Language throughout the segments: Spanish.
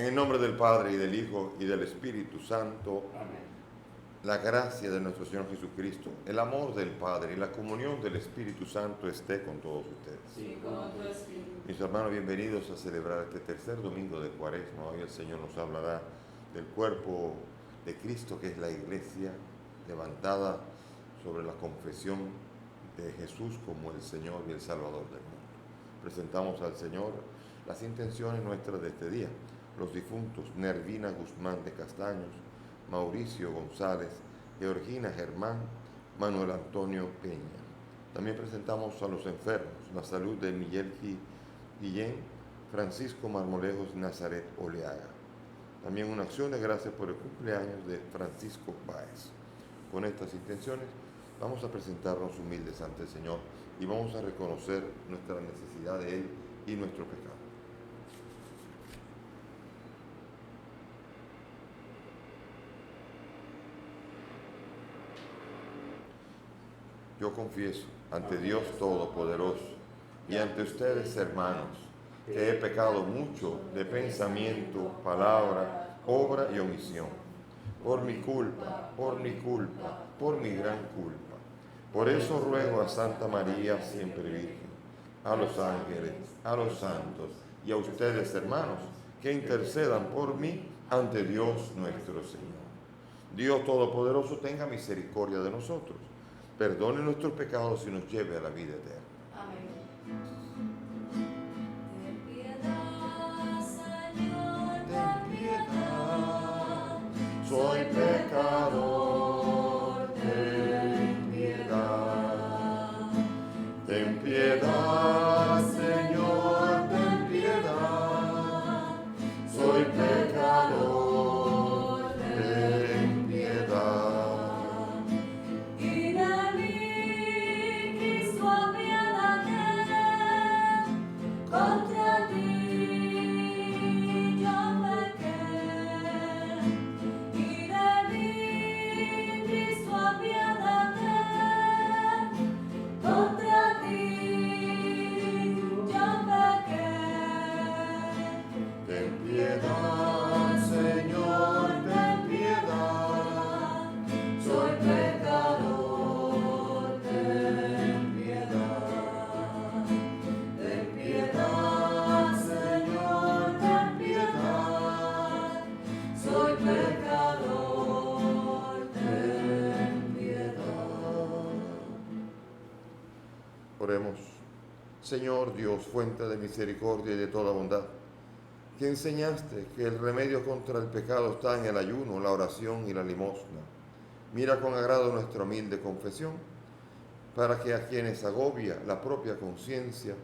En el nombre del Padre, y del Hijo, y del Espíritu Santo. Amén. La gracia de nuestro Señor Jesucristo, el amor del Padre y la comunión del Espíritu Santo esté con todos ustedes. Sí, con tu espíritu. Mis hermanos, bienvenidos a celebrar este tercer domingo de Cuaresma. Hoy el Señor nos hablará del cuerpo de Cristo, que es la Iglesia, levantada sobre la confesión de Jesús como el Señor y el Salvador del mundo. Presentamos al Señor las intenciones nuestras de este día. Los difuntos: Nervina Guzmán de Castaños, Mauricio González, Georgina Germán, Manuel Antonio Peña. También presentamos a los enfermos: la salud de Miguel Guillén, Francisco Marmolejos, Nazaret Oleaga. También una acción de gracias por el cumpleaños de Francisco Báez. Con estas intenciones vamos a presentarnos humildes ante el Señor y vamos a reconocer nuestra necesidad de Él y nuestro pecado. Yo confieso ante Dios Todopoderoso y ante ustedes, hermanos, que he pecado mucho de pensamiento, palabra, obra y omisión. Por mi culpa, por mi gran culpa. Por eso ruego a Santa María, siempre Virgen, a los ángeles, a los santos y a ustedes, hermanos, que intercedan por mí ante Dios nuestro Señor. Dios Todopoderoso tenga misericordia de nosotros, perdone nuestros pecados y nos lleve a la vida eterna. Amén. Ten piedad, Señor, ten piedad. Soy pecador, ten piedad. Ten piedad, Señor, ten piedad. Soy pecador, ten piedad. Y de mí, Cristo, apiádate. Contra ti yo pequé. Y de mí, Cristo, apiádate. Contra ti yo pequé. Ten piedad, Señor, ten piedad. Soy pecador, ten piedad. Ten piedad, Señor, ten piedad. Soy pecador, ten piedad. Oremos. Señor Dios, fuente de misericordia y de toda bondad, que enseñaste que el remedio contra el pecado está en el ayuno, la oración y la limosna. Mira con agrado nuestra humilde confesión, para que a quienes agobia la propia conciencia,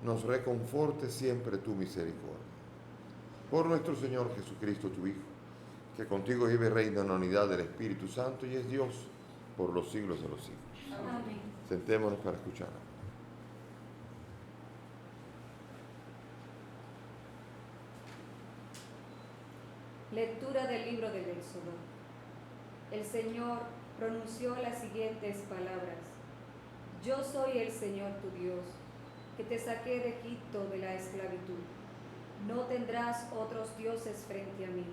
nos reconforte siempre tu misericordia. Por nuestro Señor Jesucristo, tu Hijo, que contigo vive y reina en la unidad del Espíritu Santo y es Dios por los siglos de los siglos. Amén. Sentémonos para escuchar. Lectura del libro del Éxodo. El Señor pronunció las siguientes palabras: Yo soy el Señor tu Dios, que te saqué de Egipto de la esclavitud. No tendrás otros dioses frente a mí.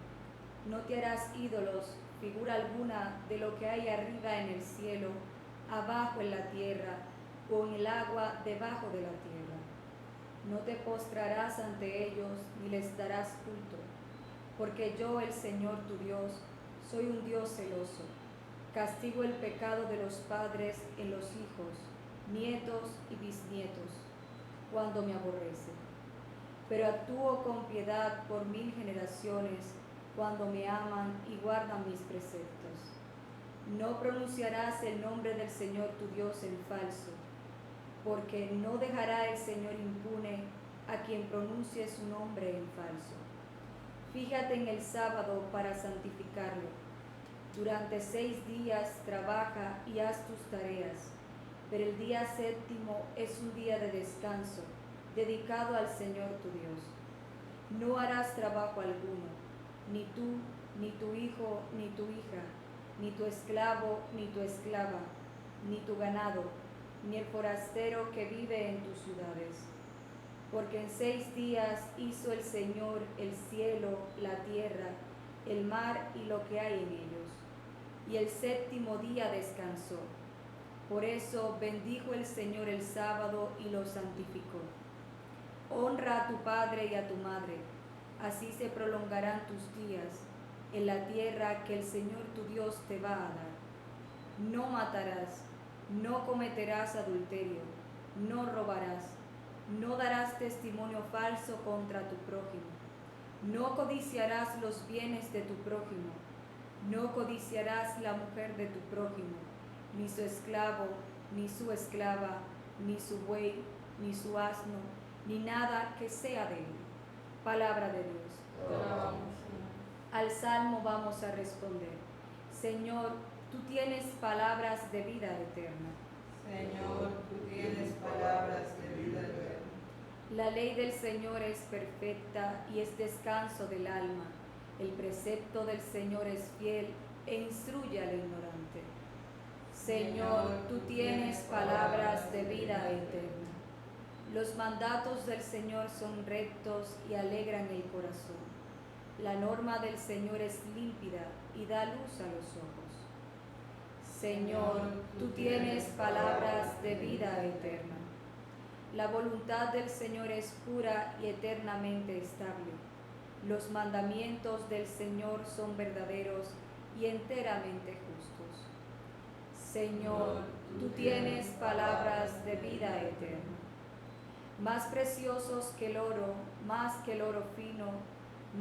No te harás ídolos, figura alguna de lo que hay arriba en el cielo, abajo en la tierra o en el agua debajo de la tierra. No te postrarás ante ellos ni les darás culto. Porque yo, el Señor tu Dios, soy un Dios celoso. Castigo el pecado de los padres en los hijos, nietos y bisnietos, cuando me aborrecen. Pero actúo con piedad por 1000 generaciones, cuando me aman y guardan mis preceptos. No pronunciarás el nombre del Señor tu Dios en falso, porque no dejará el Señor impune a quien pronuncie su nombre en falso. Fíjate en el sábado para santificarlo. Durante 6 días trabaja y haz tus tareas, pero el día séptimo es un día de descanso, dedicado al Señor tu Dios. No harás trabajo alguno, ni tú, ni tu hijo, ni tu hija, ni tu esclavo, ni tu esclava, ni tu ganado, ni el forastero que vive en tus ciudades. Porque en 6 días hizo el Señor el cielo, la tierra, el mar y lo que hay en ellos, y el 7º día descansó. Por eso bendijo el Señor el sábado y lo santificó. Honra a tu padre y a tu madre, así se prolongarán tus días en la tierra que el Señor tu Dios te va a dar. No matarás, no cometerás adulterio, no robarás, no darás testimonio falso contra tu prójimo, no codiciarás los bienes de tu prójimo, no codiciarás la mujer de tu prójimo, ni su esclavo, ni su esclava, ni su buey, ni su asno, ni nada que sea de él. Palabra de Dios. Te alabamos, Al salmo vamos a responder: Señor, tú tienes palabras de vida eterna. Señor, tú tienes palabras de vida eterna. La ley del Señor es perfecta y es descanso del alma. El precepto del Señor es fiel e instruye al ignorante. Señor, tú tienes palabras de vida eterna. Los mandatos del Señor son rectos y alegran el corazón. La norma del Señor es límpida y da luz a los ojos. Señor, tú tienes palabras de vida eterna. La voluntad del Señor es pura y eternamente estable. Los mandamientos del Señor son verdaderos y enteramente justos. Señor, tú tienes palabras de vida eterna. Más preciosos que el oro, más que el oro fino,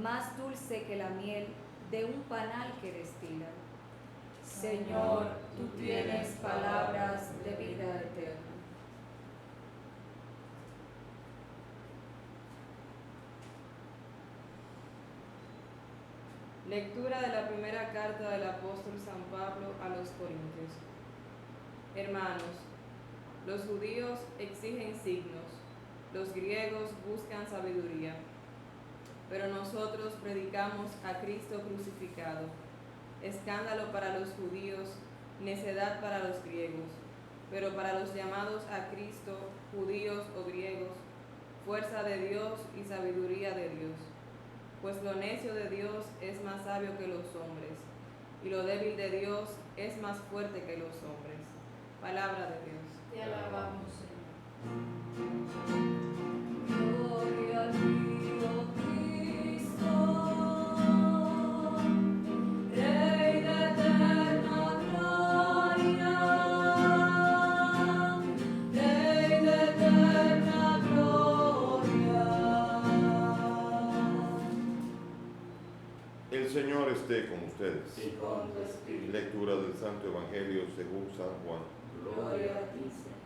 más dulce que la miel de un panal que destila. Señor, tú tienes palabras de vida eterna. Lectura de la primera carta del apóstol San Pablo a los Corintios. Hermanos, los judíos exigen signos, los griegos buscan sabiduría, pero nosotros predicamos a Cristo crucificado, escándalo para los judíos, necedad para los griegos, pero para los llamados a Cristo, judíos o griegos, fuerza de Dios y sabiduría de Dios. Pues lo necio de Dios es más sabio que los hombres, y lo débil de Dios es más fuerte que los hombres. Palabra de Dios. Te alabamos, Señor. Gloria a ti, oh Cristo, Rey de eterna gloria, Rey de eterna gloria. El Señor esté con ustedes. Y con tu espíritu. Lectura del Santo Evangelio según San Juan. Gloria a ti, Señor.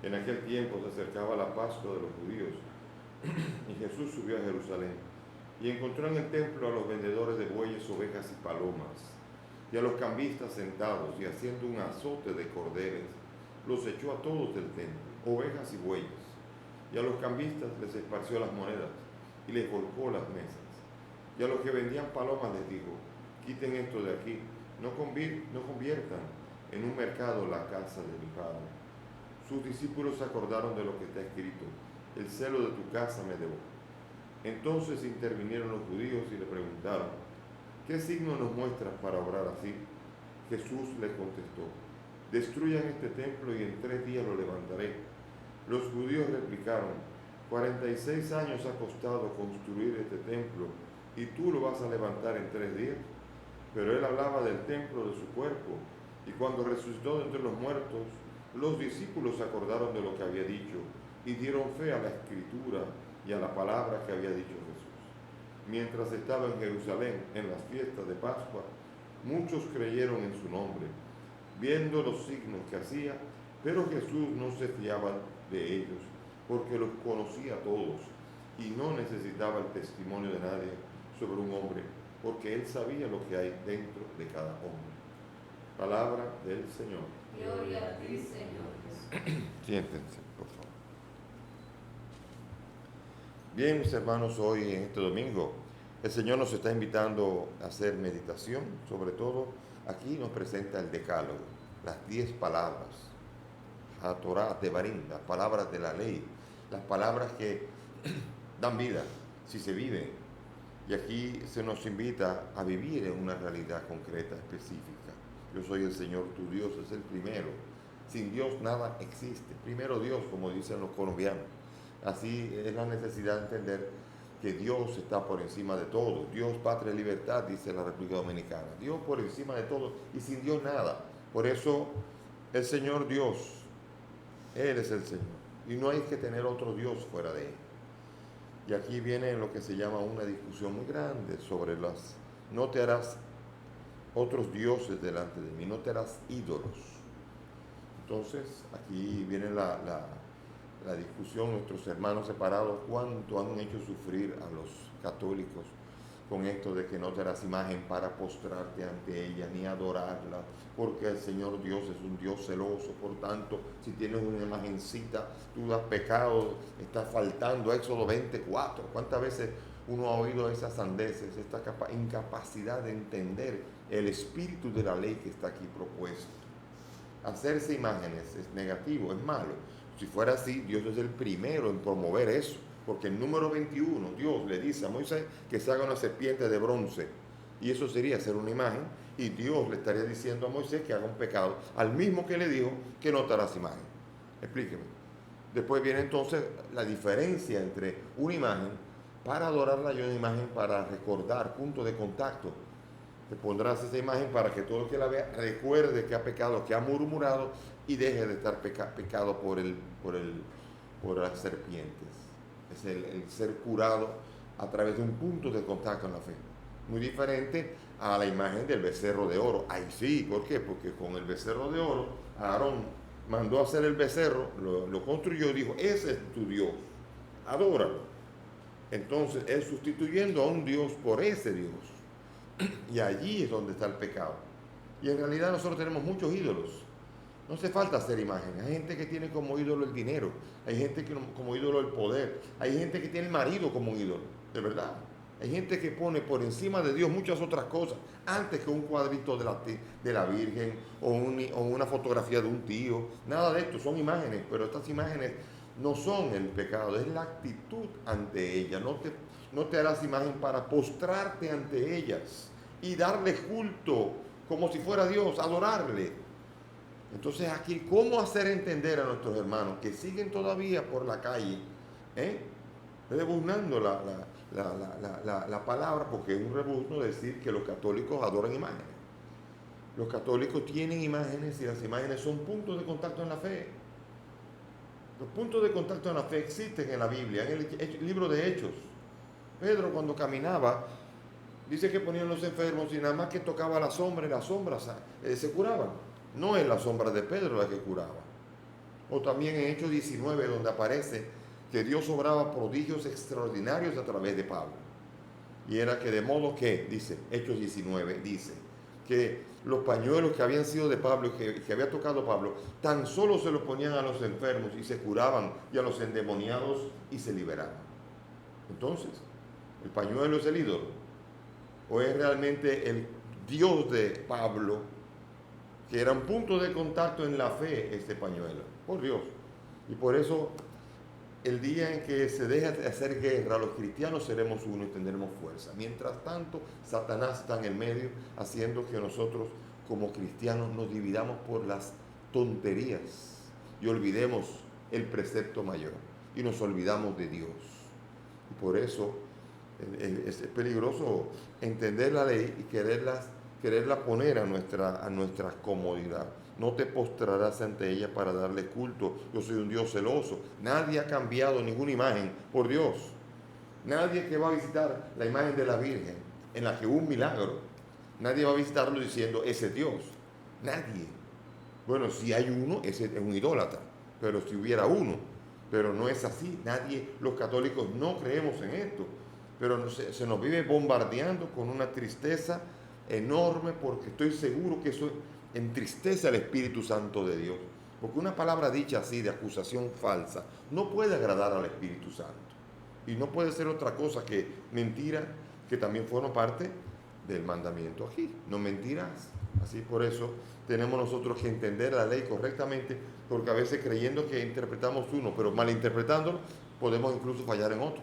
En aquel tiempo se acercaba la Pascua de los judíos y Jesús subió a Jerusalén y encontró en el templo a los vendedores de bueyes, ovejas y palomas y a los cambistas sentados, y haciendo un azote de cordeles los echó a todos del templo, ovejas y bueyes, y a los cambistas les esparció las monedas y les volcó las mesas, y a los que vendían palomas les dijo: quiten esto de aquí, no conviertan en un mercado la casa de mi Padre. Sus discípulos se acordaron de lo que está escrito: el celo de tu casa me devora. Entonces intervinieron los judíos y le preguntaron: ¿qué signo nos muestras para obrar así? Jesús les contestó: destruyan este templo y en 3 días lo levantaré. Los judíos replicaron: 46 años ha costado construir este templo y tú lo vas a levantar en 3 días. Pero él hablaba del templo de su cuerpo, y cuando resucitó de entre los muertos, los discípulos se acordaron de lo que había dicho y dieron fe a la Escritura y a la palabra que había dicho Jesús. Mientras estaba en Jerusalén en las fiestas de Pascua, muchos creyeron en su nombre, viendo los signos que hacía, pero Jesús no se fiaba de ellos, porque los conocía a todos y no necesitaba el testimonio de nadie sobre un hombre, porque él sabía lo que hay dentro de cada hombre. Palabra del Señor. Gloria a ti, Señor Jesús. Siéntense, por favor. Bien, mis hermanos, hoy en este domingo el Señor nos está invitando a hacer meditación. Sobre todo, aquí nos presenta el decálogo, las 10 palabras, la Torah Devarim, las palabras de la ley, las palabras que dan vida, si se viven. Y aquí se nos invita a vivir en una realidad concreta, específica. Yo soy el Señor tu Dios, es el primero. Sin Dios nada existe. Primero Dios, como dicen los colombianos. Así es la necesidad de entender que Dios está por encima de todo. Dios, patria y libertad, dice la República Dominicana. Dios por encima de todo y sin Dios nada. Por eso el Señor Dios, Él es el Señor. Y no hay que tener otro Dios fuera de Él. Y aquí viene lo que se llama una discusión muy grande sobre no te harás otros dioses delante de mí, no te harás ídolos. Entonces, aquí viene la discusión, nuestros hermanos separados, cuánto han hecho sufrir a los católicos con esto de que no te harás imagen para postrarte ante ella ni adorarla, porque el Señor Dios es un Dios celoso. Por tanto, si tienes una imagencita, tú has pecado, estás faltando. Éxodo 24. ¿Cuántas veces uno ha oído esas sandeces, esta incapacidad de entender el espíritu de la ley que está aquí propuesto? Hacerse imágenes es negativo, es malo. Si fuera así, Dios es el primero en promover eso. Porque en número 21, Dios le dice a Moisés que se haga una serpiente de bronce. Y eso sería hacer una imagen. Y Dios le estaría diciendo a Moisés que haga un pecado, al mismo que le dijo que no te harás imagen. Explíqueme. Después viene entonces la diferencia entre una imagen para adorarla y una imagen para recordar, punto de contacto. Te pondrás esa imagen para que todo el que la vea recuerde que ha pecado, que ha murmurado y deje de estar pecado por las serpientes. Es el ser curado a través de un punto de contacto en la fe. Muy diferente a la imagen del becerro de oro. Ahí sí, ¿por qué? Porque con el becerro de oro, Aarón mandó a hacer el becerro, lo construyó y dijo, ese es tu Dios, adóralo. Entonces, él sustituyendo a un Dios por ese Dios. Y allí es donde está el pecado. Y en realidad nosotros tenemos muchos ídolos. No hace falta hacer imágenes. Hay gente que tiene como ídolo el dinero. Hay gente que como ídolo el poder. Hay gente que tiene el marido como ídolo. De verdad. Hay gente que pone por encima de Dios muchas otras cosas. Antes que un cuadrito de la Virgen o una fotografía de un tío. Nada de esto. Son imágenes. Pero estas imágenes no son el pecado. Es la actitud ante ellas. No te harás imagen para postrarte ante ellas y darle culto como si fuera Dios. Adorarle. Entonces aquí, ¿cómo hacer entender a nuestros hermanos que siguen todavía por la calle, rebuznando la palabra? Porque es un rebuzno decir que los católicos adoran imágenes. Los católicos tienen imágenes y las imágenes son puntos de contacto en la fe. Los puntos de contacto en la fe existen en la Biblia, en el libro de Hechos. Pedro, cuando caminaba, dice que ponían los enfermos y nada más que tocaba la sombra y las sombras se curaban. No es la sombra de Pedro la que curaba. O también en Hechos 19, donde aparece que Dios obraba prodigios extraordinarios a través de Pablo. Y era que de modo que, dice, Hechos 19, dice, que los pañuelos que habían sido de Pablo y que había tocado Pablo, tan solo se los ponían a los enfermos y se curaban, y a los endemoniados y se liberaban. Entonces, ¿el pañuelo es el ídolo? ¿O es realmente el Dios de Pablo, que era un punto de contacto en la fe, este pañuelo? Por Dios. Y por eso, el día en que se deja de hacer guerra, los cristianos seremos uno y tendremos fuerza. Mientras tanto, Satanás está en el medio, haciendo que nosotros, como cristianos, nos dividamos por las tonterías y olvidemos el precepto mayor. Y nos olvidamos de Dios. Y por eso es peligroso entender la ley y quererla poner a nuestra comodidad. No te postrarás ante ella para darle culto. Yo soy un Dios celoso. Nadie ha cambiado ninguna imagen por Dios. Nadie que va a visitar la imagen de la Virgen, en la que hubo un milagro, nadie va a visitarlo diciendo, ese es Dios. Nadie. Bueno, si hay uno, ese es un idólatra. Pero si hubiera uno, pero no es así. Nadie, los católicos no creemos en esto. Pero se nos vive bombardeando con una tristeza enorme, porque estoy seguro que eso entristece al Espíritu Santo de Dios. Porque una palabra dicha así de acusación falsa no puede agradar al Espíritu Santo. Y no puede ser otra cosa que mentira, que también forma parte del mandamiento aquí. No mentirás. Así por eso tenemos nosotros que entender la ley correctamente, porque a veces creyendo que interpretamos uno, pero malinterpretándolo, podemos incluso fallar en otro.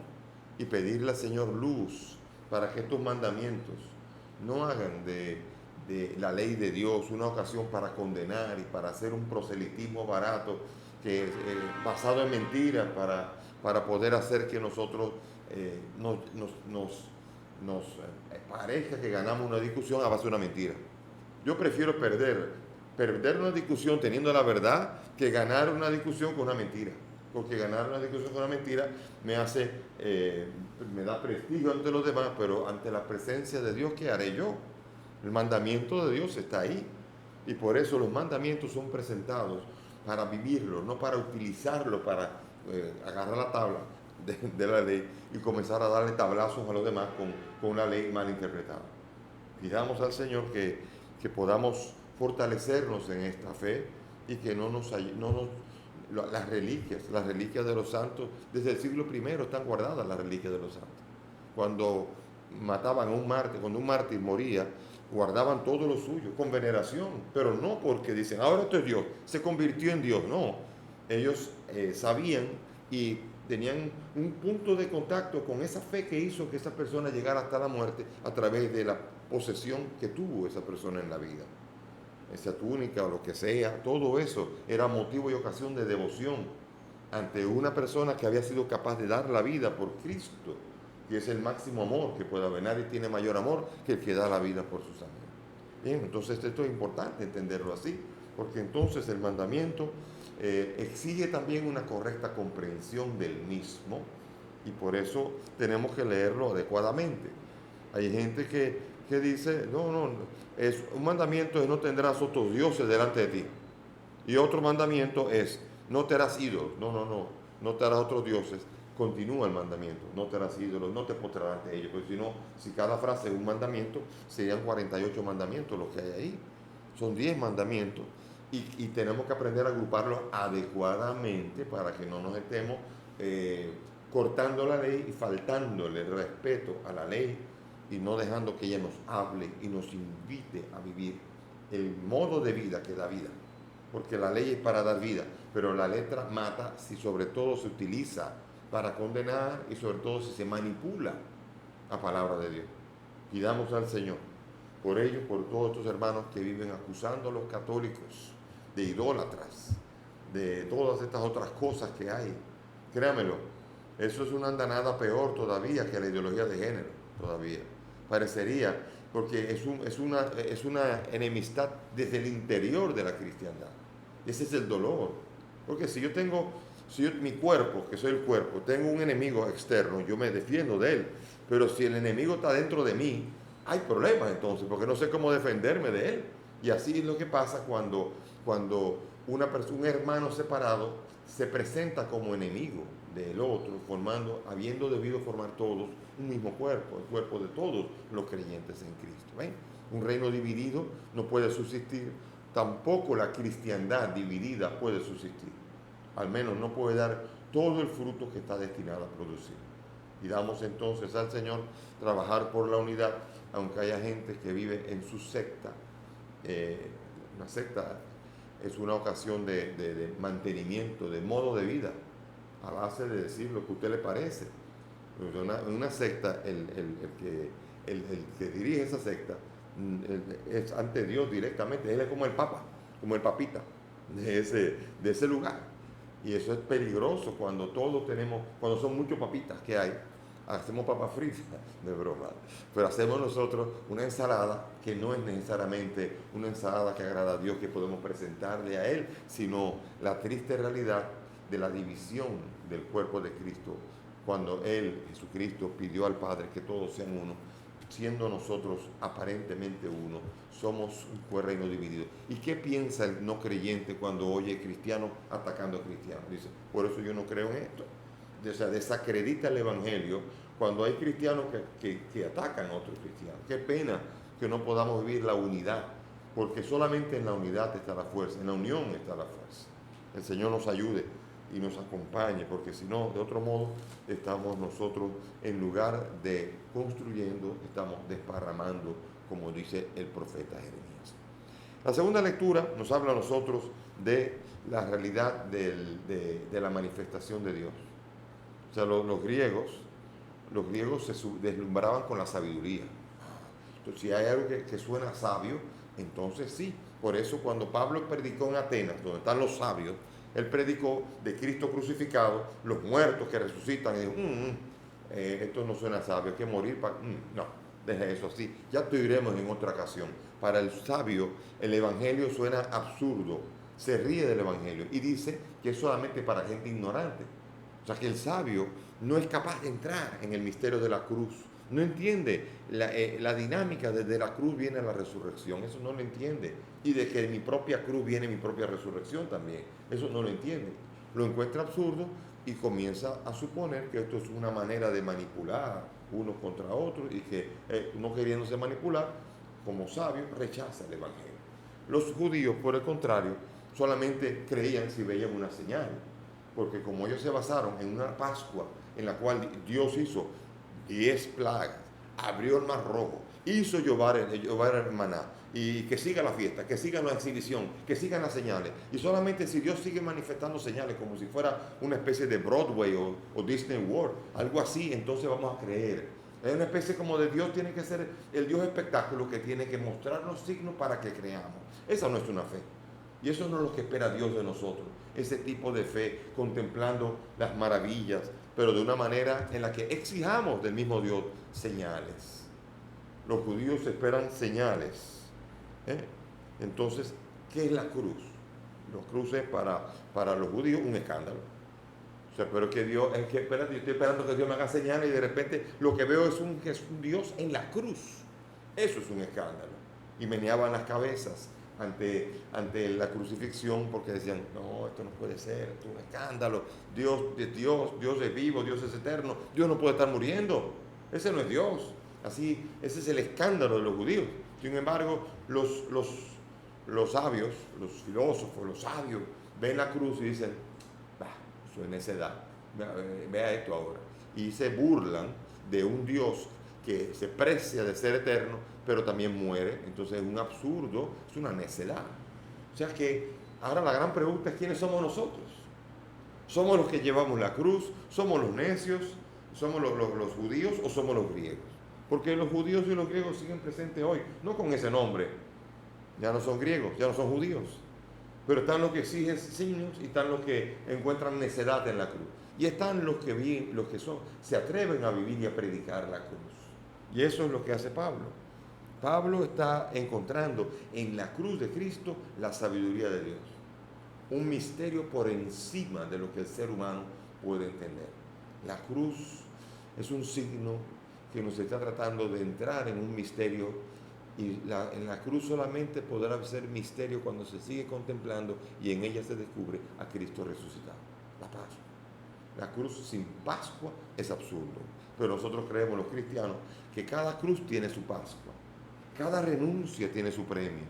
Y pedirle al Señor luz para que estos mandamientos no hagan de la ley de Dios una ocasión para condenar y para hacer un proselitismo barato que basado en mentiras para poder hacer que nosotros nos parezca que ganamos una discusión a base de una mentira. Yo prefiero perder una discusión teniendo la verdad que ganar una discusión con una mentira. Porque ganar una discusión con una mentira me da prestigio ante los demás, pero ante la presencia de Dios, ¿qué haré yo? El mandamiento de Dios está ahí. Y por eso los mandamientos son presentados para vivirlos, no para utilizarlos para agarrar la tabla de la ley y comenzar a darle tablazos a los demás con una ley mal interpretada. Pidamos al Señor que podamos fortalecernos en esta fe y que las reliquias de los santos, desde el siglo I están guardadas las reliquias de los santos. Cuando mataban a un mártir, cuando un mártir moría, guardaban todo lo suyo con veneración, pero no porque dicen, ahora esto es Dios, se convirtió en Dios, no. Ellos sabían y tenían un punto de contacto con esa fe que hizo que esa persona llegara hasta la muerte a través de la posesión que tuvo esa persona en la vida. Esa túnica o lo que sea, todo eso era motivo y ocasión de devoción ante una persona que había sido capaz de dar la vida por Cristo, y es el máximo amor que puede haber. Nadie tiene mayor amor que el que da la vida por sus amigos. Bien, entonces esto es importante entenderlo así, porque entonces el mandamiento exige también una correcta comprensión del mismo, y por eso tenemos que leerlo adecuadamente. Hay gente que dice, no, es un mandamiento es no tendrás otros dioses delante de ti, y otro mandamiento es no te harás ídolos. No te harás otros dioses. Continúa el mandamiento, no te harás ídolos, no te postrarás ante ellos, porque si cada frase es un mandamiento, serían 48 mandamientos los que hay ahí. Son 10 mandamientos y tenemos que aprender a agruparlos adecuadamente para que no nos estemos cortando la ley y faltándole respeto a la ley y no dejando que ella nos hable y nos invite a vivir el modo de vida que da vida. Porque la ley es para dar vida, pero la letra mata si sobre todo se utiliza para condenar y sobre todo si se manipula la palabra de Dios. Pidamos al Señor por ellos, por todos estos hermanos que viven acusando a los católicos de idólatras, de todas estas otras cosas que hay. Créamelo, eso es una andanada peor todavía que la ideología de género, todavía. Parecería, porque es una enemistad desde el interior de la cristiandad. Ese es el dolor. Porque si yo mi cuerpo, que soy el cuerpo, tengo un enemigo externo, yo me defiendo de él. Pero si el enemigo está dentro de mí, hay problemas entonces, porque no sé cómo defenderme de él. Y así es lo que pasa cuando un hermano separado se presenta como enemigo del otro, habiendo debido formar todos un mismo cuerpo, el cuerpo de todos los creyentes en Cristo. ¿Ven? Un reino dividido no puede subsistir, tampoco la cristiandad dividida puede subsistir. Al menos no puede dar todo el fruto que está destinado a producir. Y damos entonces al Señor trabajar por la unidad, aunque haya gente que vive en su secta. Una secta es una ocasión de mantenimiento, de modo de vida, a base de decir lo que a usted le parece. Una secta, el que dirige esa secta es ante Dios directamente. Él es como el Papa, como el papita de ese lugar. Y eso es peligroso cuando cuando son muchos papitas que hay. Hacemos papas fritas, de broma, pero hacemos nosotros una ensalada que no es necesariamente una ensalada que agrada a Dios, que podemos presentarle a Él, sino la triste realidad de la división del cuerpo de Cristo, cuando Él, Jesucristo, pidió al Padre que todos sean uno, siendo nosotros aparentemente uno, somos un reino dividido. ¿Y qué piensa el no creyente cuando oye cristiano atacando a cristianos? Dice, por eso yo no creo en esto. O sea, desacredita el Evangelio cuando hay cristianos que atacan a otros cristianos. Qué pena que no podamos vivir la unidad, porque solamente en la unidad está la fuerza, en la unión está la fuerza. El Señor nos ayude y nos acompañe, porque si no, de otro modo, estamos nosotros, en lugar de construyendo, estamos desparramando, como dice el profeta Jeremías. La segunda lectura nos habla a nosotros de la realidad de la manifestación de Dios. O sea, los griegos se deslumbraban con la sabiduría. Entonces, si hay algo que suena sabio, entonces sí. Por eso cuando Pablo predicó en Atenas, donde están los sabios, él predicó de Cristo crucificado, los muertos que resucitan, y esto no suena sabio, hay que morir para... no, deje eso así. Ya te diremos en otra ocasión. Para el sabio, el evangelio suena absurdo, se ríe del evangelio y dice que es solamente para gente ignorante. O sea que el sabio no es capaz de entrar en el misterio de la cruz, no entiende la dinámica. Desde la cruz viene la resurrección, eso no lo entiende. Y de que de mi propia cruz viene mi propia resurrección también, eso no lo entiende. Lo encuentra absurdo y comienza a suponer que esto es una manera de manipular unos contra otros y que no queriéndose manipular, como sabio, rechaza el evangelio. Los judíos, por el contrario, solamente creían si veían una señal, porque como ellos se basaron en una Pascua en la cual Dios hizo 10 plagas, abrió el mar rojo, hizo llover el maná, y que siga la fiesta, que siga la exhibición, que sigan las señales. Y solamente si Dios sigue manifestando señales como si fuera una especie de Broadway o Disney World, algo así, entonces vamos a creer. Es una especie como de Dios tiene que ser el Dios espectáculo que tiene que mostrarnos signos para que creamos. Esa no es una fe. Y eso no es lo que espera Dios de nosotros. Ese tipo de fe, contemplando las maravillas, pero de una manera en la que exijamos del mismo Dios señales. Los judíos esperan señales. Entonces, ¿qué es la cruz? La cruz es para los judíos un escándalo. O sea, pero que Dios, es que espérate, yo estoy esperando que Dios me haga señales y de repente lo que veo es un Dios en la cruz. Eso es un escándalo. Y meneaban las cabezas ante la crucifixión porque decían, no, esto no puede ser, esto es un escándalo. Dios es vivo, Dios es eterno, Dios no puede estar muriendo. Ese no es Dios. Así, ese es el escándalo de los judíos. Sin embargo, los sabios, los filósofos, los sabios, ven la cruz y dicen, eso es necedad, vea esto ahora. Y se burlan de un Dios que se precia de ser eterno, pero también muere. Entonces es un absurdo, es una necedad. O sea que ahora la gran pregunta es, ¿quiénes somos nosotros? ¿Somos los que llevamos la cruz? ¿Somos los necios? ¿Somos los judíos o somos los griegos? Porque los judíos y los griegos siguen presentes hoy, no con ese nombre. Ya no son griegos, ya no son judíos. Pero están los que exigen signos y están los que encuentran necedad en la cruz. Y están los que se atreven a vivir y a predicar la cruz. Y eso es lo que hace Pablo. Pablo está encontrando en la cruz de Cristo la sabiduría de Dios. Un misterio por encima de lo que el ser humano puede entender. La cruz es un signo que nos está tratando de entrar en un misterio, y en la cruz solamente podrá ser misterio cuando se sigue contemplando y en ella se descubre a Cristo resucitado. La Pascua. La cruz sin Pascua es absurdo, pero nosotros creemos, los cristianos, que cada cruz tiene su Pascua, cada renuncia tiene su premio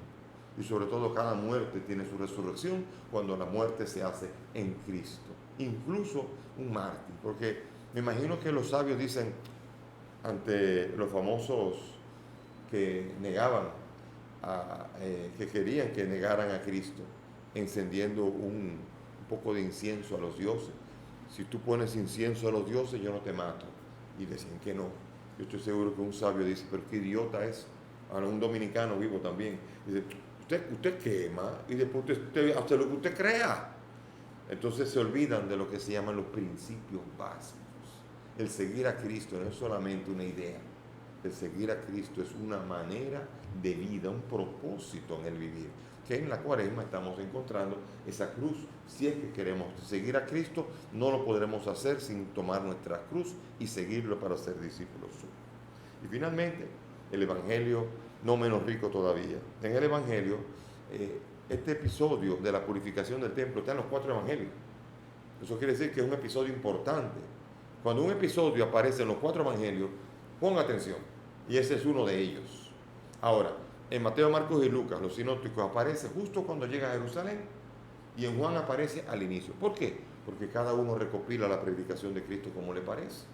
y sobre todo cada muerte tiene su resurrección cuando la muerte se hace en Cristo, incluso un mártir, porque me imagino que los sabios dicen ante los famosos que negaban, que querían que negaran a Cristo, encendiendo un poco de incienso a los dioses. Si tú pones incienso a los dioses, yo no te mato. Y decían que no. Yo estoy seguro que un sabio dice, pero qué idiota es. Ahora un dominicano vivo también. Dice, usted quema y después usted hace lo que usted crea. Entonces se olvidan de lo que se llaman los principios básicos. El seguir a Cristo no es solamente una idea. El seguir a Cristo es una manera de vida, un propósito en el vivir, que en la Cuaresma estamos encontrando esa cruz. Si es que queremos seguir a Cristo, no lo podremos hacer sin tomar nuestra cruz y seguirlo para ser discípulos suyos. Y finalmente, el Evangelio no menos rico todavía. En el Evangelio, este episodio de la purificación del templo está en los 4 Evangelios. Eso quiere decir que es un episodio importante. Cuando un episodio aparece en los 4 Evangelios, ponga atención, y ese es uno de ellos. Ahora, en Mateo, Marcos y Lucas, los sinópticos, aparece justo cuando llega a Jerusalén, y en Juan aparece al inicio. ¿Por qué? Porque cada uno recopila la predicación de Cristo como le parece.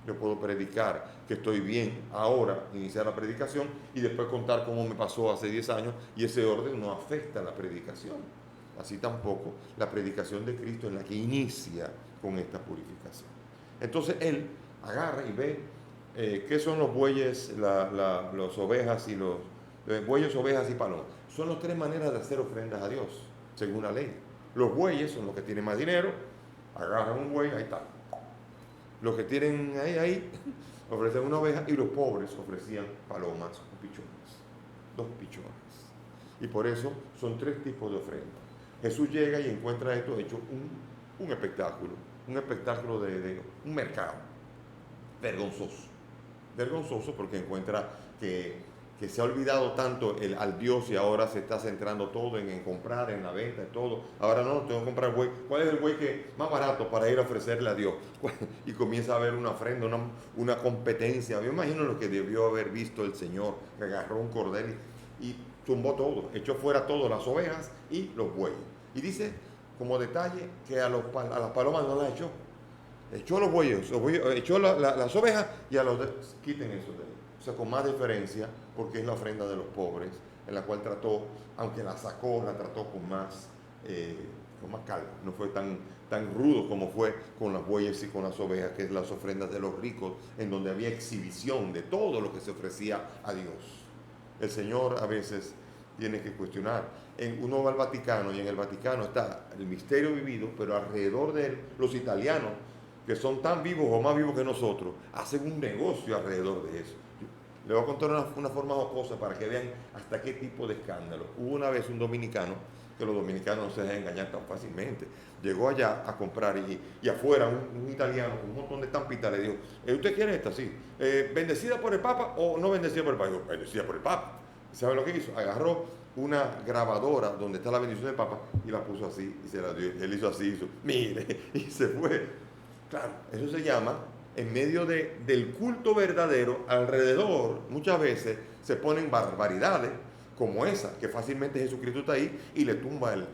Yo puedo predicar que estoy bien ahora, iniciar la predicación y después contar cómo me pasó hace 10 años y ese orden no afecta la predicación. Así tampoco la predicación de Cristo es la que inicia con esta purificación. Entonces él agarra y ve qué son los bueyes, las ovejas y los bueyes, ovejas y palomas. Son las 3 maneras de hacer ofrendas a Dios, según la ley. Los bueyes son los que tienen más dinero, agarran un buey, ahí está. Los que tienen ahí, ofrecen una oveja y los pobres ofrecían palomas o pichones, 2 pichones. Y por eso son 3 tipos de ofrendas. Jesús llega y encuentra esto hecho un espectáculo de un mercado vergonzoso porque encuentra que se ha olvidado tanto al Dios y ahora se está centrando todo en comprar, en la venta, en todo. Ahora no, tengo que comprar el buey. ¿Cuál es el buey que más barato para ir a ofrecerle a Dios? Y comienza a haber una ofrenda, una competencia. Yo imagino lo que debió haber visto el Señor, que agarró un cordel y tumbó todo, echó fuera todo, las ovejas y los bueyes. Y dice, como detalle, que a las palomas no las echó. Echó los bueyes, echó las ovejas y a los quiten eso de ahí. O sea, con más diferencia, porque es la ofrenda de los pobres, en la cual trató, aunque la trató con más calma. No fue tan rudo como fue con las bueyes y con las ovejas, que es las ofrendas de los ricos, en donde había exhibición de todo lo que se ofrecía a Dios. El Señor a veces tiene que cuestionar. Uno va al Vaticano y en el Vaticano está el misterio vivido, pero alrededor de él, los italianos, que son tan vivos o más vivos que nosotros, hacen un negocio alrededor de eso. Le voy a contar una forma jocosa para que vean hasta qué tipo de escándalo. Hubo una vez un dominicano, que los dominicanos no se dejan engañar tan fácilmente, llegó allá a comprar y afuera un italiano con un montón de estampitas le dijo, ¿usted quiere esta? Sí. ¿Bendecida por el Papa o no bendecida por el Papa? Digo, bendecida por el Papa. ¿Sabe lo que hizo? Agarró una grabadora donde está la bendición del Papa y la puso así y se la dio. Él hizo así, mire, y se fue. Claro, eso se llama, en medio del culto verdadero, alrededor muchas veces se ponen barbaridades como esa, que fácilmente Jesucristo está ahí y le tumba el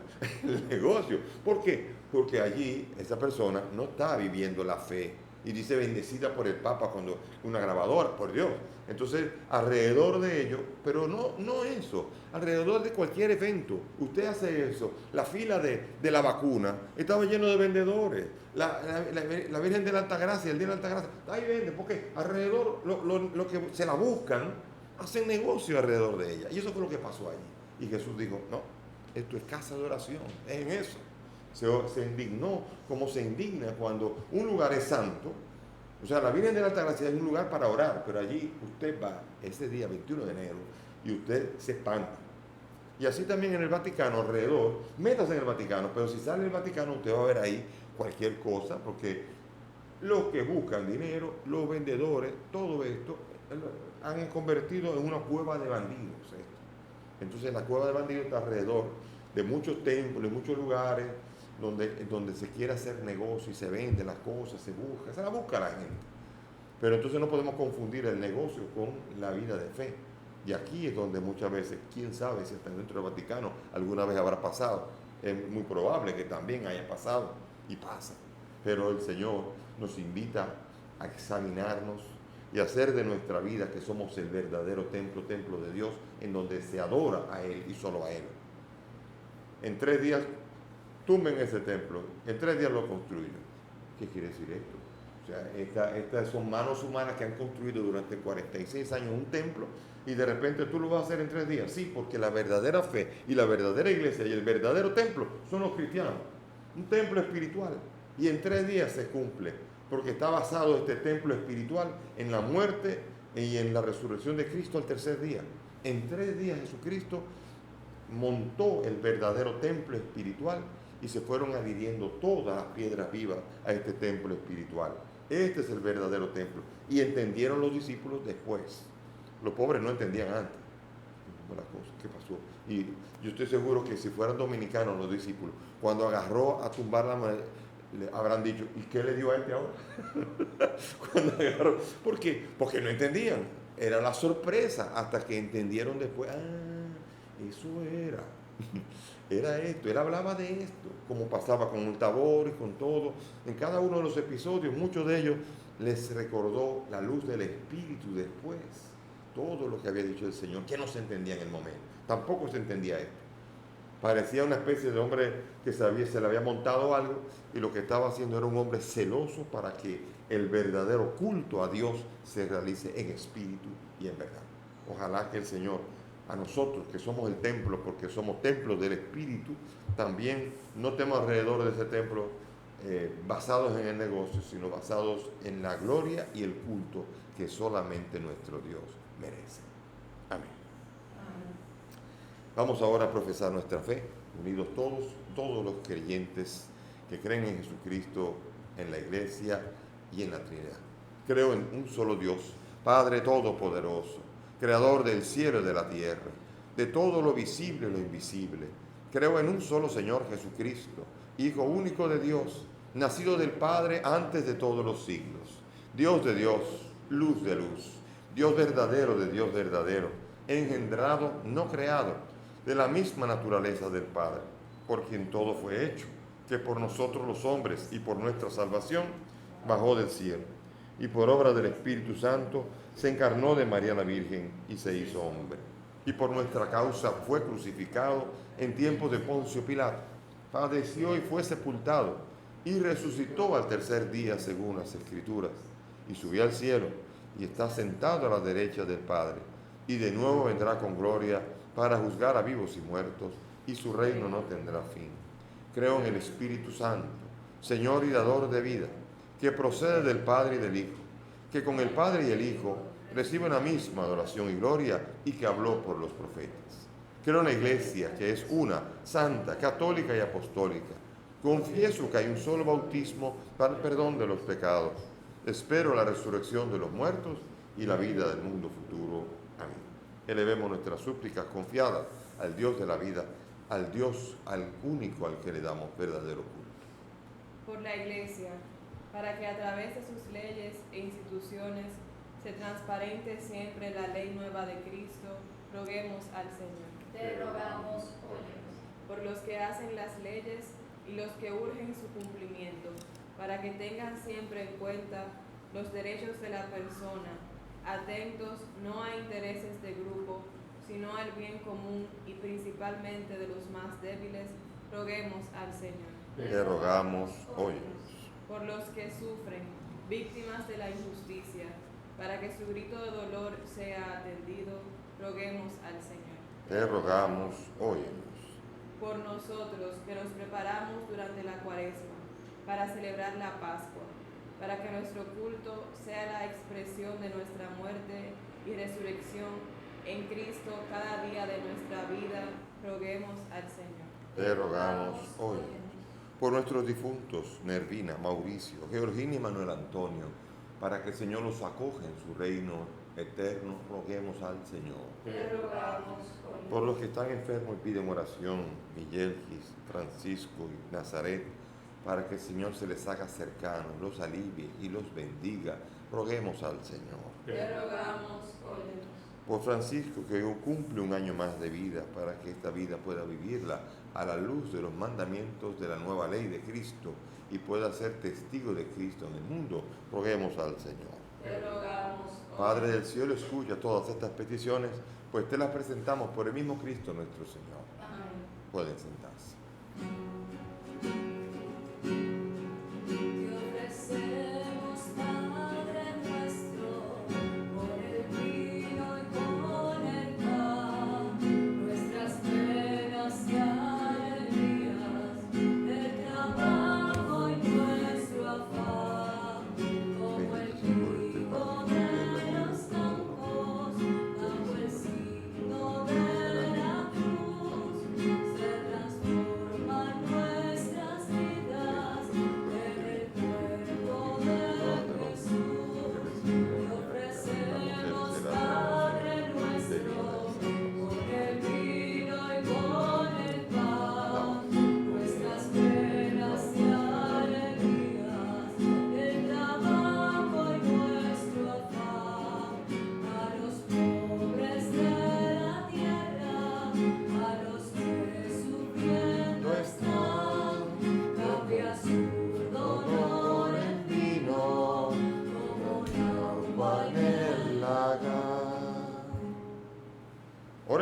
negocio. ¿Por qué? Porque allí esa persona no está viviendo la fe y dice bendecida por el Papa cuando una grabadora, por Dios. Entonces, alrededor de ello, pero no eso, alrededor de cualquier evento, usted hace eso. La fila de la vacuna estaba lleno de vendedores. La Virgen de la Altagracia, el día de la Altagracia, ahí vende, porque alrededor, lo que se la buscan, hacen negocio alrededor de ella. Y eso fue lo que pasó allí. Y Jesús dijo, no, esto es casa de oración, es en eso. Se indignó como se indigna cuando un lugar es santo. O sea, la Virgen de la Altagracia es un lugar para orar, pero allí usted va ese día 21 de enero y usted se espanta. Y así también en el Vaticano, alrededor, métase en el Vaticano, pero si sale del Vaticano usted va a ver ahí cualquier cosa, porque los que buscan dinero, los vendedores, todo esto, han convertido en una cueva de bandidos. Entonces la cueva de bandidos está alrededor de muchos templos, de muchos lugares, donde se quiere hacer negocio y se vende las cosas, se la busca la gente. Pero entonces no podemos confundir el negocio con la vida de fe. Y aquí es donde muchas veces, quién sabe si hasta dentro del Vaticano alguna vez habrá pasado. Es muy probable que también haya pasado y pasa. Pero el Señor nos invita a examinarnos y hacer de nuestra vida que somos el verdadero templo de Dios, en donde se adora a Él y solo a Él. En 3 días tumben ese templo, en 3 días lo construyen. ¿Qué quiere decir esto? O sea, estas son manos humanas que han construido durante 46 años un templo y de repente tú lo vas a hacer en 3 días. Sí, porque la verdadera fe y la verdadera iglesia y el verdadero templo son los cristianos. Un templo espiritual. Y en 3 días se cumple, porque está basado este templo espiritual en la muerte y en la resurrección de Cristo al 3er día. En 3 días Jesucristo montó el verdadero templo espiritual y se fueron adhiriendo todas las piedras vivas a este templo espiritual. Este es el verdadero templo. Y entendieron los discípulos después. Los pobres no entendían antes. ¿Qué pasó? Y yo estoy seguro que si fueran dominicanos los discípulos, cuando agarró a tumbar la madera, le habrán dicho, ¿y qué le dio a este ahora? Cuando agarró, ¿por qué? Porque no entendían. Era la sorpresa hasta que entendieron después, eso era. Era esto, él hablaba de esto, como pasaba con el Tabor y con todo. En cada uno de los episodios, muchos de ellos les recordó la luz del Espíritu después, todo lo que había dicho el Señor, que no se entendía en el momento. Tampoco se entendía esto. Parecía una especie de hombre que se le había montado algo y lo que estaba haciendo era un hombre celoso para que el verdadero culto a Dios se realice en espíritu y en verdad. Ojalá que el Señor, a nosotros que somos el templo, porque somos templos del Espíritu, también no estemos alrededor de ese templo basados en el negocio, sino basados en la gloria y el culto que solamente nuestro Dios merece. Amén. Vamos ahora a profesar nuestra fe, unidos todos los creyentes que creen en Jesucristo, en la Iglesia y en la Trinidad. Creo en un solo Dios, Padre Todopoderoso, Creador del cielo y de la tierra, de todo lo visible y lo invisible. Creo en un solo Señor Jesucristo, Hijo único de Dios, nacido del Padre antes de todos los siglos, Dios de Dios, luz de luz, Dios verdadero de Dios verdadero, engendrado, no creado, de la misma naturaleza del Padre, por quien todo fue hecho, que por nosotros los hombres y por nuestra salvación bajó del cielo, y por obra del Espíritu Santo se encarnó de María la Virgen y se hizo hombre, y por nuestra causa fue crucificado en tiempos de Poncio Pilato, padeció y fue sepultado, y resucitó al tercer día según las Escrituras, y subió al cielo, y está sentado a la derecha del Padre, y de nuevo vendrá con gloria para juzgar a vivos y muertos, y su reino no tendrá fin. Creo en el Espíritu Santo, Señor y dador de vida, que procede del Padre y del Hijo, que con el Padre y el Hijo recibe la misma adoración y gloria, y que habló por los profetas. Creo en la Iglesia, que es una, santa, católica y apostólica. Confieso que hay un solo bautismo para el perdón de los pecados. Espero la resurrección de los muertos y la vida del mundo futuro. Amén. Elevemos nuestras súplicas confiadas al Dios de la vida, al Dios, al único al que le damos verdadero culto. Por la Iglesia, para que a través de sus leyes e instituciones se transparente siempre la ley nueva de Cristo, roguemos al Señor. Te rogamos, óyenos. Por los que hacen las leyes y los que urgen su cumplimiento, para que tengan siempre en cuenta los derechos de la persona, atentos no a intereses de grupo, sino al bien común y principalmente de los más débiles, roguemos al Señor. Te rogamos, óyenos. Por los que sufren, víctimas de la injusticia, para que su grito de dolor sea atendido, roguemos al Señor. Te rogamos, óyenos. Por nosotros que nos preparamos durante la Cuaresma para celebrar la Pascua, para que nuestro culto sea la expresión de nuestra muerte y resurrección en Cristo cada día de nuestra vida, roguemos al Señor. Te rogamos, óyenos. Por nuestros difuntos, Nervina, Mauricio, Georgina y Manuel Antonio, para que el Señor los acoja en su reino eterno, roguemos al Señor. Te rogamos, óyenos. Por los que están enfermos y piden oración, Miguel, Francisco y Nazaret, para que el Señor se les haga cercano, los alivie y los bendiga, roguemos al Señor. Te rogamos, óyenos. Por Francisco, que hoy cumple un año más de vida, para que esta vida pueda vivirla a la luz de los mandamientos de la nueva ley de Cristo y pueda ser testigo de Cristo en el mundo, roguemos al Señor. Te rogamos, Padre del cielo, escucha todas estas peticiones, pues te las presentamos por el mismo Cristo nuestro Señor. amén. Pueden sentarse. Te ofrecemos, Padre nuestro, con el vino y con el pan, nuestras penas y alegrías, el trabajo y nuestro afán, como el trigo de los campos, bajo el signo de la cruz, se transforman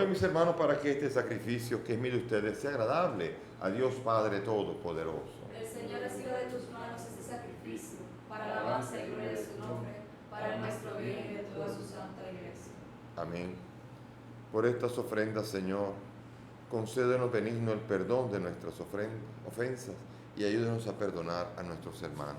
Oren, mis hermanos, para que este sacrificio que es mío de ustedes sea agradable a Dios Padre Todopoderoso. El Señor reciba de tus manos este sacrificio, para la alabanza y gloria de su nombre, para nuestro bien y de toda su santa iglesia. Amén. Por estas ofrendas, Señor, concédenos benigno el perdón de nuestras ofensas y ayúdenos a perdonar a nuestros hermanos.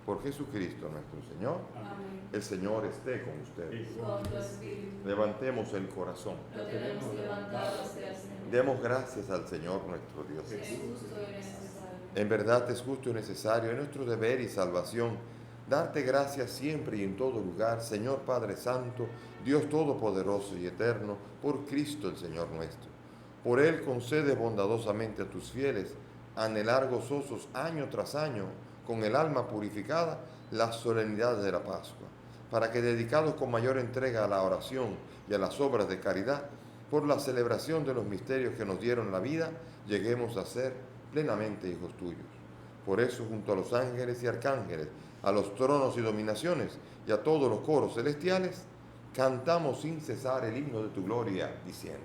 Por Jesucristo nuestro Señor. Amén. El Señor esté con ustedes. Con tu espíritu. Levantemos el corazón. Lo tenemos levantado hacia el Señor. Demos gracias al Señor nuestro Dios. Es justo y necesario. En verdad es justo y necesario, es nuestro deber y salvación, darte gracias siempre y en todo lugar, Señor Padre Santo, Dios Todopoderoso y Eterno, por Cristo el Señor nuestro. Por Él concede bondadosamente a tus fieles anhelar gozosos año tras año, con el alma purificada, las solemnidades de la Pascua, para que dedicados con mayor entrega a la oración y a las obras de caridad, por la celebración de los misterios que nos dieron la vida, lleguemos a ser plenamente hijos tuyos. Por eso, junto a los ángeles y arcángeles, a los tronos y dominaciones y a todos los coros celestiales, cantamos sin cesar el himno de tu gloria, diciendo: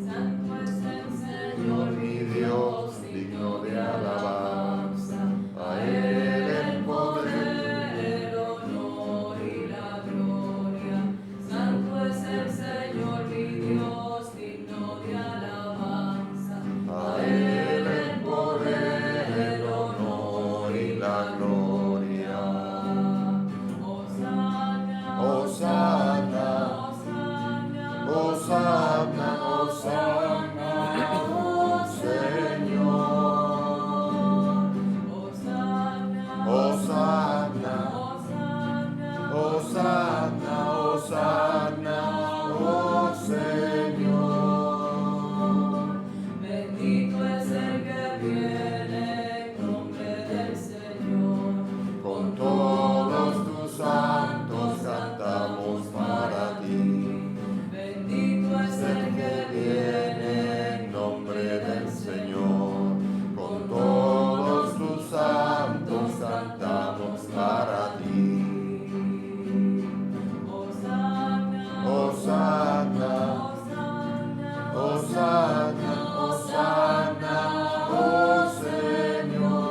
Santo es el Señor mi Dios, digno de alabanza. A Él el poder, el honor y la gloria. Santo es el Señor mi Dios, digno de alabanza. A Él el poder, el honor y la gloria. Hosanna, Hosanna, Hosanna, Hosanna, Hosanna, oh Señor. Hosanna, Hosanna, Hosanna, Hosanna, Hosanna, oh Señor. Bendito es el que viene en nombre del Señor. Con todos tus santos cantamos para ti. Bendito es el que viene En nombre del Señor, con todos tus santos cantamos para ti. Hosanna, Hosanna, Hosanna, Hosanna, Hosanna, oh Señor.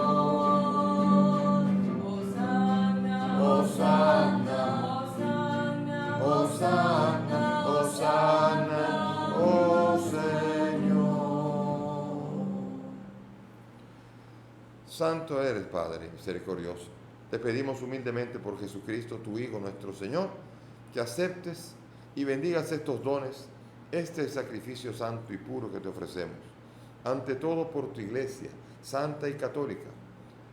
Hosanna, Hosanna, Hosanna, Hosanna, Hosanna, oh Señor. Santo eres, Padre misericordioso. Te pedimos humildemente por Jesucristo, tu Hijo, nuestro Señor, que aceptes y bendigas estos dones, este sacrificio santo y puro que te ofrecemos, ante todo por tu Iglesia, santa y católica,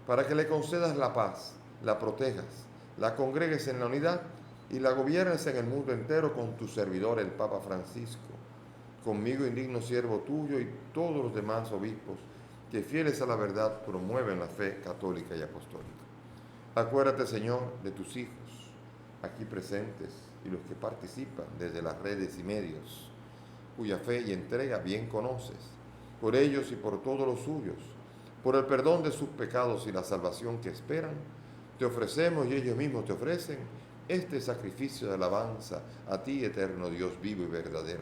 para que le concedas la paz, la protejas, la congregues en la unidad y la gobiernes en el mundo entero con tu servidor, el Papa Francisco, conmigo, indigno siervo tuyo, y todos los demás obispos que, fieles a la verdad, promueven la fe católica y apostólica. Acuérdate, Señor, de tus hijos aquí presentes y los que participan desde las redes y medios, cuya fe y entrega bien conoces. Por ellos y por todos los suyos, por el perdón de sus pecados y la salvación que esperan, te ofrecemos y ellos mismos te ofrecen este sacrificio de alabanza a ti, eterno Dios vivo y verdadero.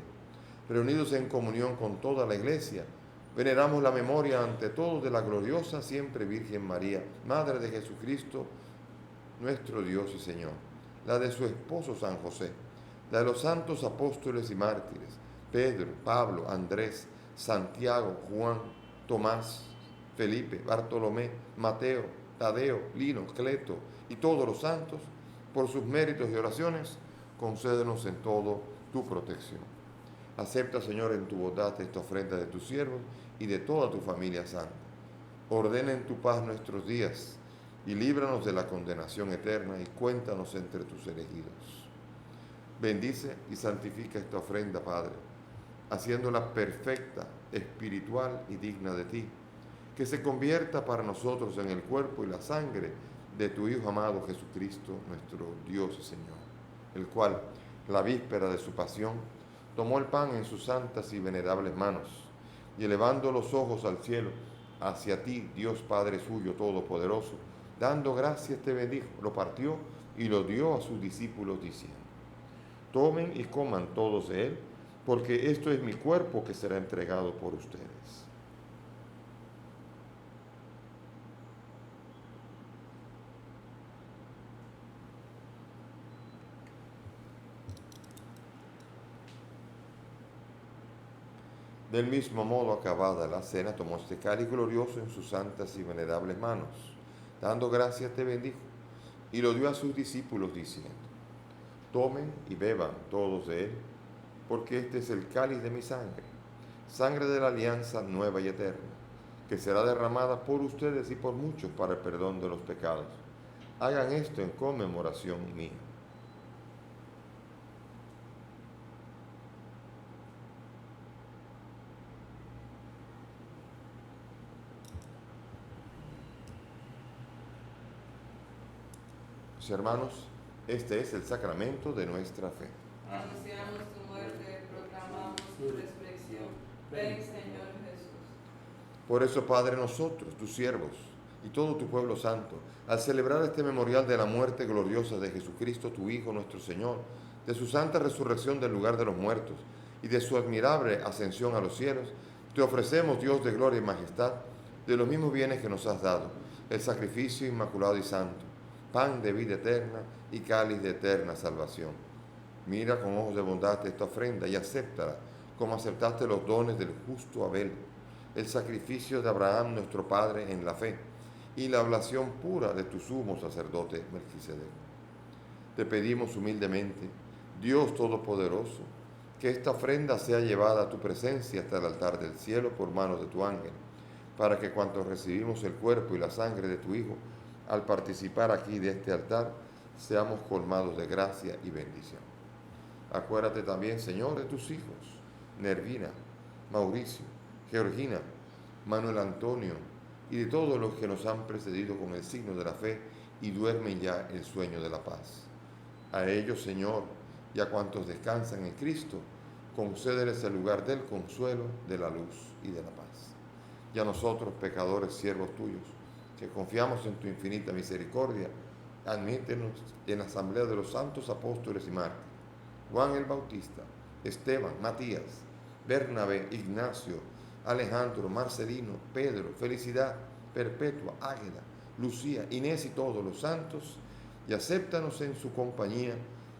Reunidos en comunión con toda la Iglesia, veneramos la memoria ante todos de la gloriosa siempre Virgen María, Madre de Jesucristo, nuestro Dios y Señor, la de su esposo San José, la de los santos apóstoles y mártires, Pedro, Pablo, Andrés, Santiago, Juan, Tomás, Felipe, Bartolomé, Mateo, Tadeo, Lino, Cleto y todos los santos, por sus méritos y oraciones, concédenos en todo tu protección. Acepta, Señor, en tu bondad esta ofrenda de tus siervos y de toda tu familia santa. Ordena en tu paz nuestros días y líbranos de la condenación eterna y cuéntanos entre tus elegidos. Bendice y santifica esta ofrenda, Padre, haciéndola perfecta, espiritual y digna de ti, que se convierta para nosotros en el cuerpo y la sangre de tu Hijo amado Jesucristo, nuestro Dios y Señor, el cual, la víspera de su pasión, tomó el pan en sus santas y venerables manos, y elevando los ojos al cielo, hacia ti, Dios Padre suyo todopoderoso, dando gracias te bendijo, lo partió y lo dio a sus discípulos diciendo: Tomen y coman todos de él, porque esto es mi cuerpo que será entregado por ustedes. Del mismo modo, acabada la cena, tomó este cáliz glorioso en sus santas y venerables manos. Dando gracias, te bendijo, y lo dio a sus discípulos, diciendo: tomen y beban todos de él, porque este es el cáliz de mi sangre, sangre de la alianza nueva y eterna, que será derramada por ustedes y por muchos para el perdón de los pecados. Hagan esto en conmemoración mía. Hermanos, este es el sacramento de nuestra fe. Anunciamos tu muerte, proclamamos tu resurrección. Ven, Señor Jesús. Por eso, Padre, nosotros, tus siervos, y todo tu pueblo santo, al celebrar este memorial de la muerte gloriosa de Jesucristo, tu Hijo, nuestro Señor, de su santa resurrección del lugar de los muertos y de su admirable ascensión a los cielos, te ofrecemos, Dios de gloria y majestad, de los mismos bienes que nos has dado, el sacrificio inmaculado y santo, pan de vida eterna y cáliz de eterna salvación. Mira con ojos de bondad esta ofrenda y acéptala, como aceptaste los dones del justo Abel, el sacrificio de Abraham nuestro Padre en la fe, y la oblación pura de tu sumo sacerdote Melquisedec. Te pedimos humildemente, Dios Todopoderoso, que esta ofrenda sea llevada a tu presencia hasta el altar del cielo por manos de tu ángel, para que cuantos recibimos el cuerpo y la sangre de tu Hijo, al participar aquí de este altar, seamos colmados de gracia y bendición. Acuérdate también, Señor, de tus hijos, Nervina, Mauricio, Georgina, Manuel Antonio, y de todos los que nos han precedido con el signo de la fe y duermen ya el sueño de la paz. A ellos, Señor, y a cuantos descansan en Cristo, concédeles el lugar del consuelo, de la luz y de la paz. Y a nosotros, pecadores, siervos tuyos, que confiamos en tu infinita misericordia, admítenos en la asamblea de los santos apóstoles y mártires, Juan el Bautista, Esteban, Matías, Bernabé, Ignacio, Alejandro, Marcelino, Pedro, Felicidad, Perpetua, Águeda, Lucía, Inés y todos los santos, y acéptanos en su compañía,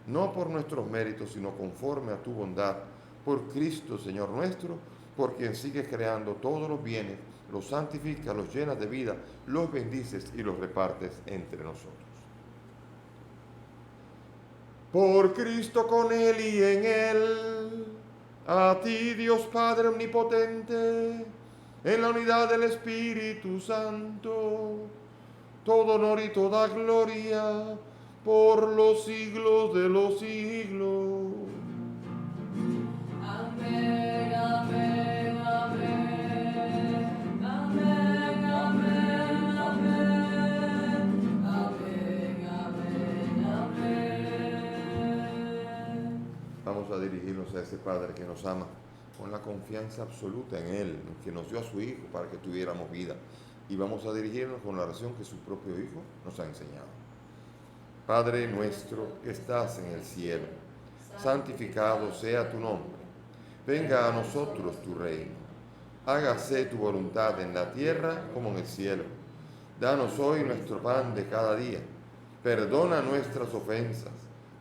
no por nuestros méritos, sino conforme a tu bondad, por Cristo, Señor nuestro, por quien sigues creando todos los bienes, los santificas, los llenas de vida, los bendices y los repartes entre nosotros. Por Cristo, con Él y en Él, a ti, Dios Padre omnipotente, en la unidad del Espíritu Santo, todo honor y toda gloria por los siglos de los siglos. Amén, amén, amén. Amén, amén, amén. Amén, amén, amén. Vamos a dirigirnos a ese Padre que nos ama con la confianza absoluta en Él, que nos dio a su Hijo para que tuviéramos vida. Y vamos a dirigirnos con la oración que su propio Hijo nos ha enseñado. Padre nuestro que estás en el cielo, santificado sea tu nombre. Venga a nosotros tu reino. Hágase tu voluntad en la tierra como en el cielo. Danos hoy nuestro pan de cada día. Perdona nuestras ofensas,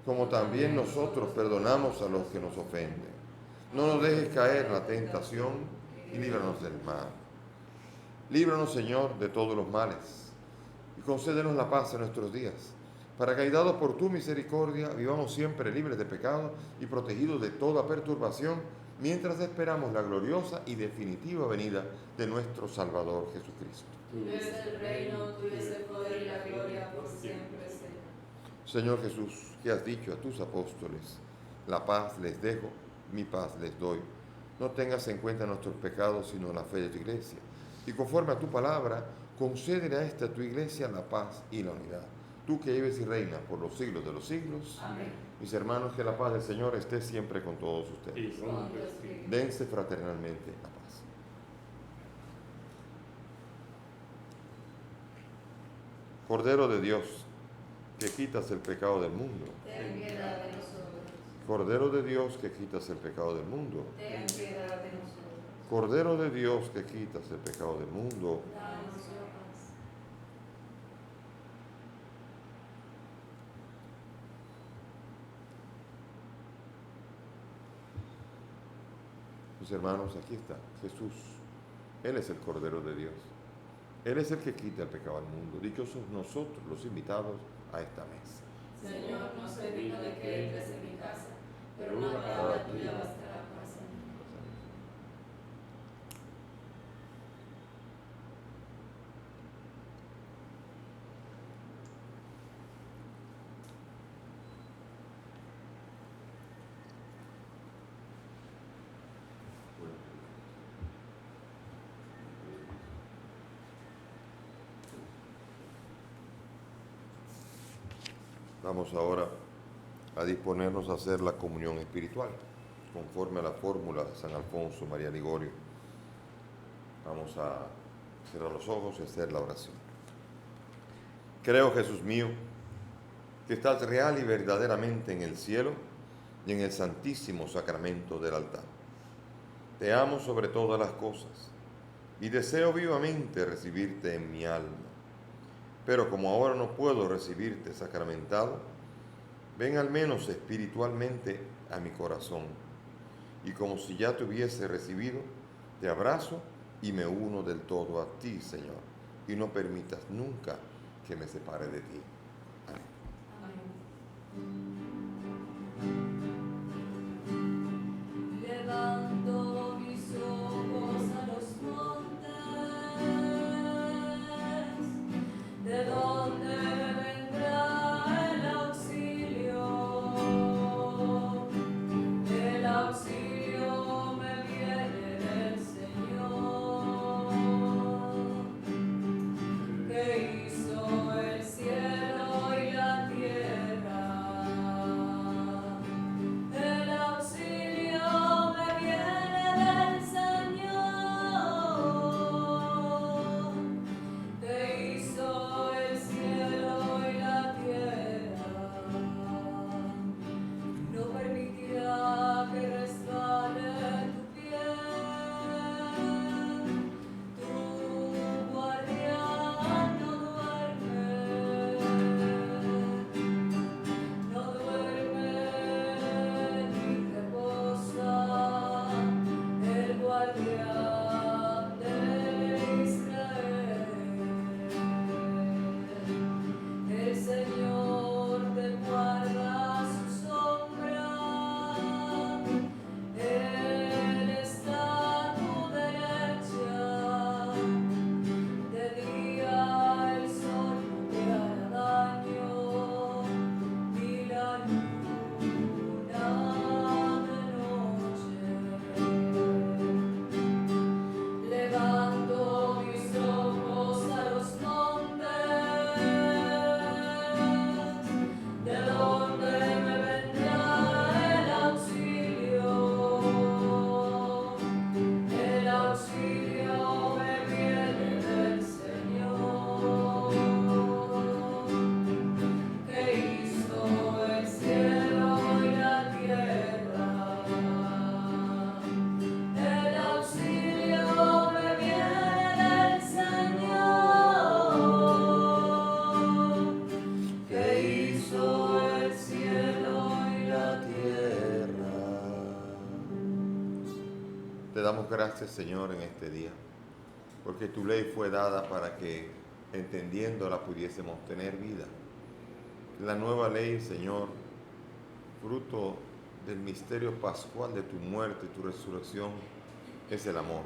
como también nosotros perdonamos a los que nos ofenden. No nos dejes caer en la tentación y líbranos del mal. Líbranos, Señor, de todos los males y concédenos la paz en nuestros días, para que, ayudados por tu misericordia, vivamos siempre libres de pecado y protegidos de toda perturbación, mientras esperamos la gloriosa y definitiva venida de nuestro Salvador Jesucristo. Tuyo es el reino, tuyo es el poder y la gloria por siempre, Señor. Señor Jesús, que has dicho a tus apóstoles, la paz les dejo, mi paz les doy. No tengas en cuenta nuestros pecados, sino la fe de tu iglesia. Y conforme a tu palabra, concédele a esta tu iglesia la paz y la unidad. Tú que vives y reinas por los siglos de los siglos. Amén. Mis hermanos, que la paz del Señor esté siempre con todos ustedes. Con tu espíritu. Dense fraternalmente la paz. Cordero de Dios, que quitas el pecado del mundo, Ten piedad de nosotros. Cordero de Dios que quitas el pecado del mundo. Ten piedad de nosotros. Cordero de Dios que quitas el pecado del mundo. Danos la paz. Mis hermanos, aquí está Jesús. Él es el Cordero de Dios. Él es el que quita el pecado al mundo. Dichosos nosotros, los invitados a esta mesa. Señor, no soy digno de que entres en mi casa, pero una palabra tuya bastará para sanar. Vamos ahora a disponernos a hacer la comunión espiritual, conforme a la fórmula de San Alfonso María Ligorio. Vamos a cerrar los ojos y hacer la oración. Creo, Jesús mío, que estás real y verdaderamente en el cielo y en el santísimo sacramento del altar. Te amo sobre todas las cosas y deseo vivamente recibirte en mi alma. Pero como ahora no puedo recibirte sacramentado, ven al menos espiritualmente a mi corazón. Y como si ya te hubiese recibido, te abrazo y me uno del todo a ti, Señor. Y no permitas nunca que me separe de ti. Amén. Levanto mis ojos a los montes, ¿de dónde vendrá el auxilio? El auxilio me viene del Señor, que hizo el cielo y la tierra. El auxilio me viene del Señor, que hizo el cielo y la tierra. No permitirá que resbale tu pie, tu guardián no duerme, ni reposa, el guardián de Israel. El Señor te guarda su sombra, Él está a tu derecha. De día el sol no te hará daño, ni la luna de noche. Levanto mis ojos a los montes, ¿de dónde me vendrá el auxilio? El auxilio me viene del Señor, que hizo el cielo y la tierra. El auxilio me viene del Señor, que hizo el cielo y la tierra. Te damos gracias, Señor, en este día, porque tu ley fue dada para que, entendiéndola, pudiésemos tener vida. La nueva ley, Señor, fruto del misterio pascual de tu muerte y tu resurrección, es el amor.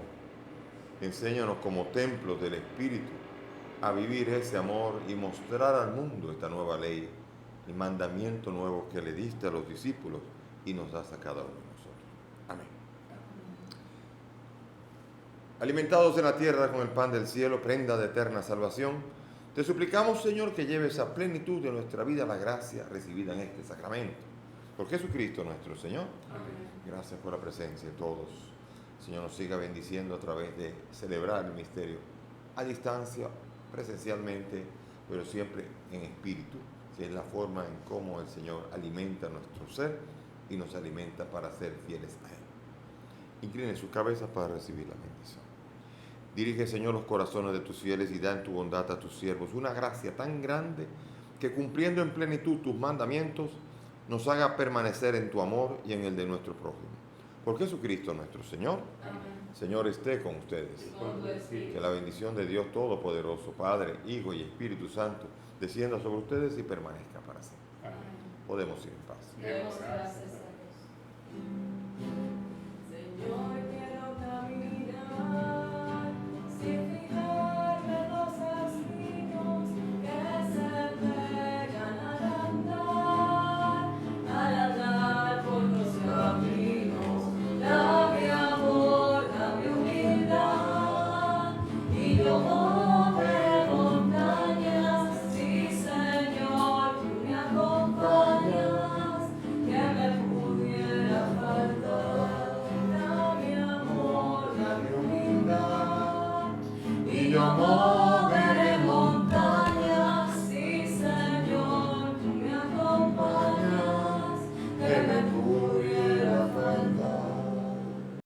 Enséñanos como templos del Espíritu a vivir ese amor y mostrar al mundo esta nueva ley, el mandamiento nuevo que le diste a los discípulos y nos das a cada uno de nosotros. Amén. Alimentados en la tierra con el pan del cielo, prenda de eterna salvación, te suplicamos, Señor, que lleves a plenitud de nuestra vida la gracia recibida en este sacramento. Por Jesucristo nuestro Señor. Amén. Gracias por la presencia de todos. Señor, nos siga bendiciendo a través de celebrar el misterio a distancia, presencialmente, pero siempre en espíritu, que es la forma en cómo el Señor alimenta nuestro ser y nos alimenta para ser fieles a Él. Incline sus cabezas para recibir la bendición. Dirige, Señor, los corazones de tus fieles y da en tu bondad a tus siervos una gracia tan grande que, cumpliendo en plenitud tus mandamientos, nos haga permanecer en tu amor y en el de nuestro prójimo. Por Jesucristo nuestro Señor. Amén. Señor, esté con ustedes. Y con tu espíritu. Que la bendición de Dios Todopoderoso, Padre, Hijo y Espíritu Santo, descienda sobre ustedes y permanezca para siempre. Amén. Podemos ir en paz. Demos gracias a Dios.